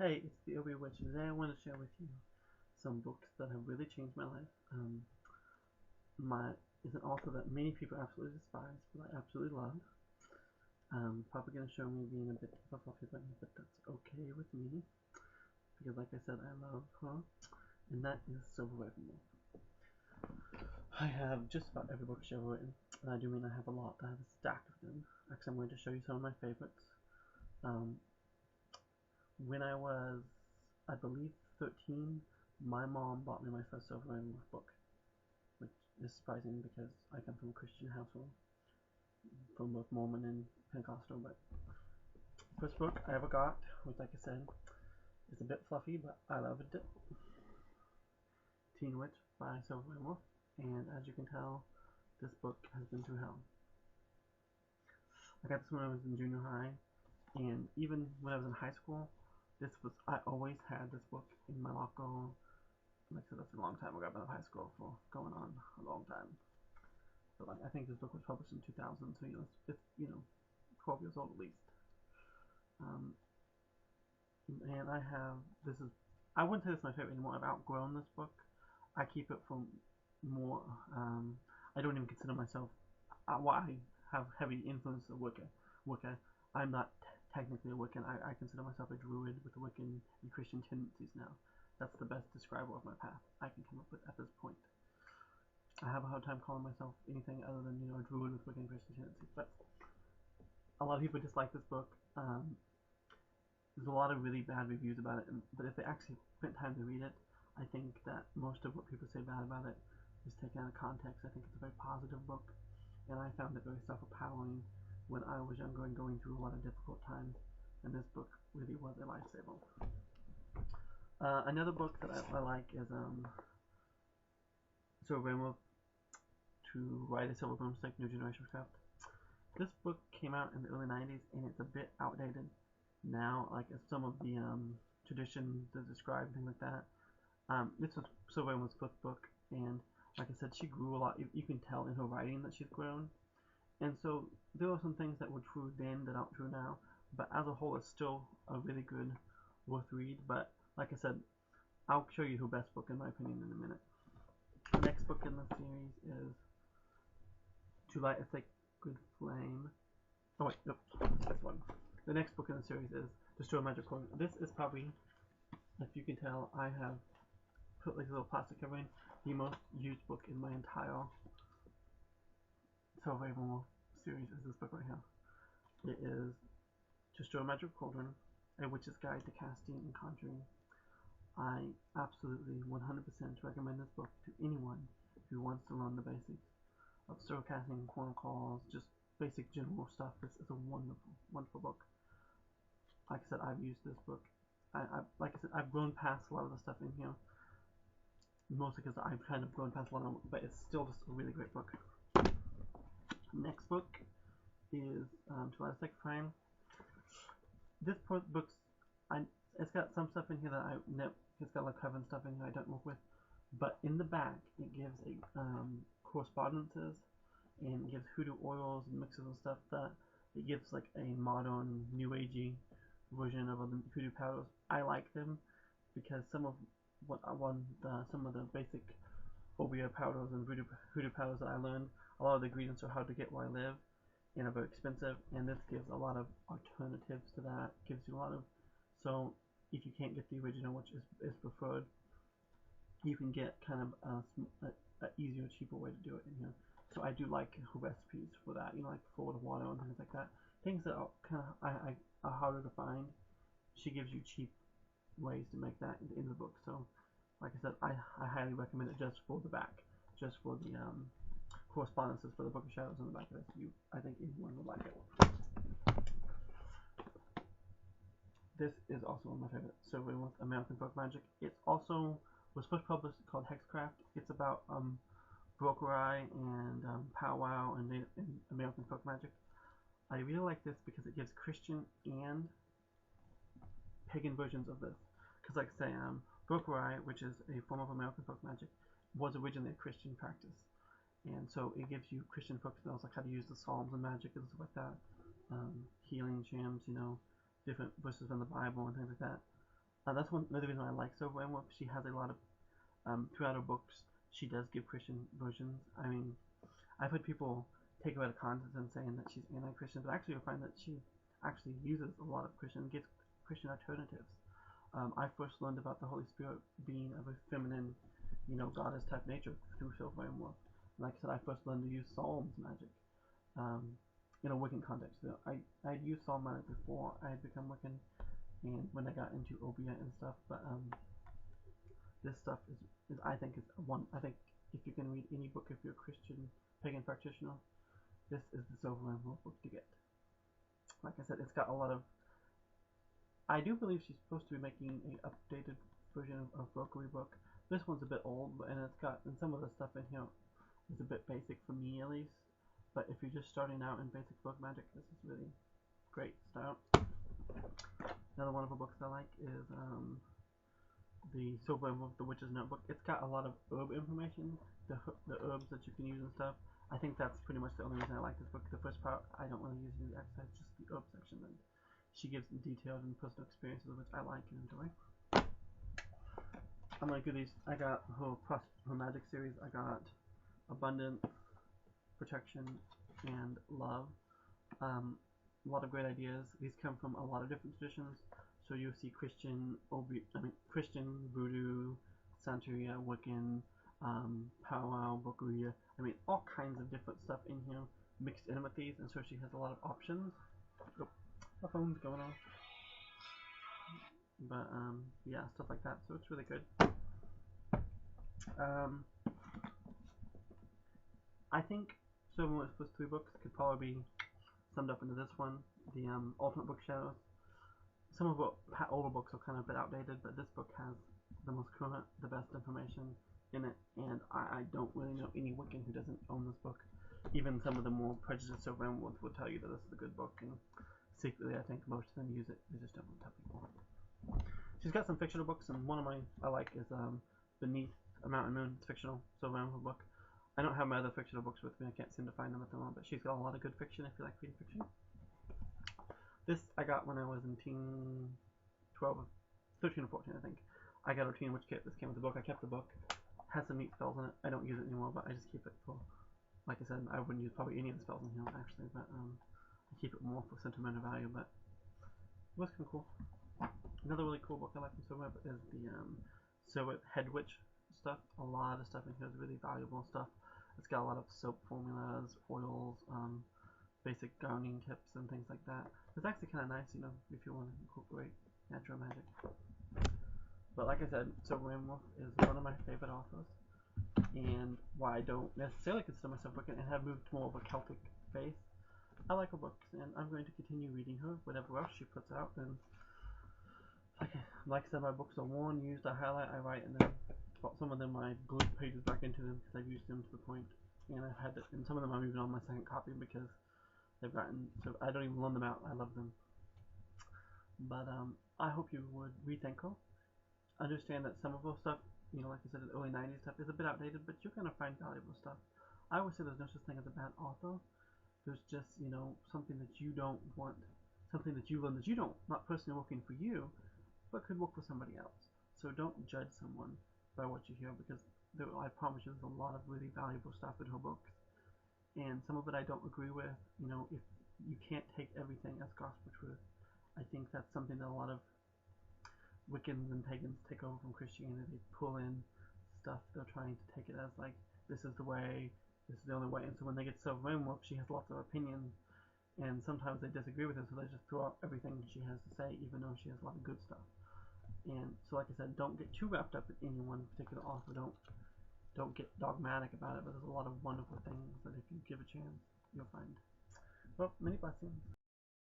Hey, it's the Obi Witch, and today I want to share with you some books that have really changed my life. My is an author that many people absolutely despise, but I absolutely love. Probably going to show me being a bit of a fluffy bunny, but that's okay with me because, like I said, I love her, and that is Silver RavenWolf. I have just about every book she's ever written, and I do mean I have a lot. I have a stack of them. Actually, I'm going to show you some of my favorites. Um, when I was, I believe, 13, my mom bought me my first Silver RavenWolf book, which is surprising because I come from a Christian household, from both Mormon and Pentecostal. But first book I ever got, which, like I said, is a bit fluffy, but I loved it. Teen Witch by Silver RavenWolf, and as you can tell, this book has been through hell. I got this when I was in junior high, and even when I was in high school, I always had this book in my locker. Like I said, that's a long time ago. I've been in high school for going on a long time. But like, I think this book was published in 2000, so it's 12 years old at least. Um, and I wouldn't say this is my favorite anymore. I've outgrown this book. I keep it for more. I don't even consider myself. I have heavy influence of Wicca. Wicca. I'm not technically a Wiccan. I consider myself a druid with Wiccan and Christian tendencies now. That's the best describer of my path I can come up with at this point. I have a hard time calling myself anything other than a druid with Wiccan Christian tendencies. But a lot of people dislike this book. There's a lot of really bad reviews about it, but if they actually spent time to read it, I think that most of what people say bad about it is taken out of context. I think it's a very positive book, and I found it very self-empowering when I was younger and going through a lot of difficult times, and this book really was a lifesaver. Another book that I like is Silver RavenWolf to Ride a Silver Broomstick, New Generation Craft. This book came out in the early 90s, and it's a bit outdated now, like some of the traditions that describe things like that. This was Silver RavenWolf's first book, and like I said, she grew a lot. You can tell in her writing that she's grown, and so there are some things that were true then that aren't true now, but as a whole, it's still a really good, worth read. But like I said, I'll show you her best book in my opinion in a minute. The next book in the series is To Light a Sacred Flame. Oh wait, nope, that's one. The next book in the series is Destroy a Magic Cloak. This is probably, if you can tell, I have put like a little plastic cover in, the most used book in my entire Silver RavenWolf series is this book right here. It is Destroy a Magic Cauldron, a Witch's Guide to Casting and Conjuring. I absolutely 100% recommend this book to anyone who wants to learn the basics of spell casting, corner calls, just basic general stuff. This is a wonderful, wonderful book. Like I said, I've used this book. Like I said, I've grown past a lot of the stuff in here, mostly because I've kind of grown past a lot of them, but it's still just a really great book. Next book is To Light a Sacred Flame. This book's, it's got some stuff in here that it's got like coven stuff in here I don't work with, but in the back it gives a correspondences and it gives hoodoo oils and mixes and stuff that it gives like a modern new agey version of the hoodoo powders. I like them because some of the basic OBO powders and hoodoo powders that I learned, a lot of the ingredients are hard to get where I live and are very expensive, and this gives a lot of alternatives to that. It gives you a lot of, so if you can't get the original, which is preferred, you can get kind of a easier, cheaper way to do it in here. So I do like her recipes for that, like forward water and things like that. Things that are kind of are harder to find. She gives you cheap ways to make that in the book. So, like I said, I highly recommend it just for the back, just for the correspondences for the Book of Shadows on the back of it. I think anyone would like it. This is also one of my favorite Silver RavenWolf American Folk Magic. It also was first published called Hexcraft. It's about Broker Eye and Powwow and American Folk Magic. I really like this because it gives Christian and pagan versions of this. Because like I say, Broker Eye, which is a form of American Folk Magic, was originally a Christian practice. And so it gives you Christian folk spells like how to use the Psalms and magic and stuff like that, healing gems, different verses from the Bible and things like that. That's another reason I like Silver RavenWolf. She has a lot of throughout her books. She does give Christian versions. I mean, I've heard people take her out of context and saying that she's anti-Christian, but actually I find that she actually uses a lot of Christian, gives Christian alternatives. I first learned about the Holy Spirit being of a feminine, goddess type nature through Silver RavenWolf. Like I said, I first learned to use Psalms magic um, in a Wiccan context. I'd used Psalm magic before I had become Wiccan, and when I got into Obia and stuff, but this stuff is I think is one. I think if you can read any book, if you're a Christian pagan practitioner, this is the Silver RavenWolf book to get. Like I said, it's got a lot of. I do believe she's supposed to be making an updated version of Rokui book. This one's a bit old, and some of the stuff in here is a bit basic for me at least. But if you're just starting out in basic book magic, this is really great start. Another one of her books I like is the Silver RavenWolf, the Witch's Notebook. It's got a lot of herb information, the herbs that you can use and stuff. I think that's pretty much the only reason I like this book. The first part, I don't really use any exercise, just the herb section. And she gives detailed and personal experiences, which I like and enjoy. I'm going to do these. I got her magic series. I got Abundance, Protection, and Love. A lot of great ideas. These come from a lot of different traditions. So you'll see Christian, Voodoo, Santeria, Wiccan, Powwow, Bokuya. I mean, all kinds of different stuff in here mixed in with these, and so she has a lot of options. Oh, my phone's going off. But yeah, stuff like that. So it's really good. I think Silver RavenWolf's first 3 books could probably be summed up into this one, the Ultimate Book Shadows. Some of the older books are kind of a bit outdated, but this book has the most current, the best information in it, and I don't really know any Wiccan who doesn't own this book. Even some of the more prejudiced Silver RavenWolf will tell you that this is a good book, and secretly I think most of them use it, they just don't tell people. She's got some fictional books, and one of mine I like is Beneath a Mountain Moon. It's fictional, Silver RavenWolf book. I don't have my other fictional books with me, I can't seem to find them at the moment, but she's got a lot of good fiction if you like reading fiction. This I got when I was in 13 or 14, I think. I got a Teen Witch Kit. This came with the book. I kept the book. Has some neat spells in it. I don't use it anymore, but I just keep it for, like I said, I wouldn't use probably any of the spells in here actually, but I keep it more for sentimental value. But it was kind of cool. Another really cool book I like from Silver is the Silver Head Witch stuff. A lot of stuff in here is really valuable stuff. It's got a lot of soap formulas, oils, basic gardening tips and things like that. It's actually kind of nice, if you want to incorporate natural magic. But like I said, Silver RavenWolf is one of my favorite authors, and while I don't necessarily consider myself Wiccan and have moved to more of a Celtic faith, I like her books, and I'm going to continue reading her, whatever else she puts out. And like I said, my books are worn, used, I highlight, I write, and then some of them I glue pages back into them because I've used them to the point, and I've had and some of them I'm even on my second copy because they've gotten, so I don't even loan them out. I love them. But I hope you would rethink her. Understand that some of her stuff, like I said, the early 90s stuff is a bit outdated, but you're going to find valuable stuff. I always say there's no such thing as a bad author. There's just, something that you don't want, something that you learn that you don't, not personally working for you, but could work for somebody else. So don't judge someone by what you hear, because I promise you there's a lot of really valuable stuff in her books. And some of it I don't agree with. If you can't take everything as gospel truth, I think that's something that a lot of Wiccans and pagans take over from Christianity. They pull in stuff. They're trying to take it as like, this is the way, this is the only way. And so when they get Silver RavenWolf, she has lots of opinions, and sometimes they disagree with her, so they just throw out everything she has to say, even though she has a lot of good stuff. And so, like I said, don't get too wrapped up in any one particular author. Don't get dogmatic about it, but there's a lot of wonderful things that if you give a chance, you'll find. Well, many blessings.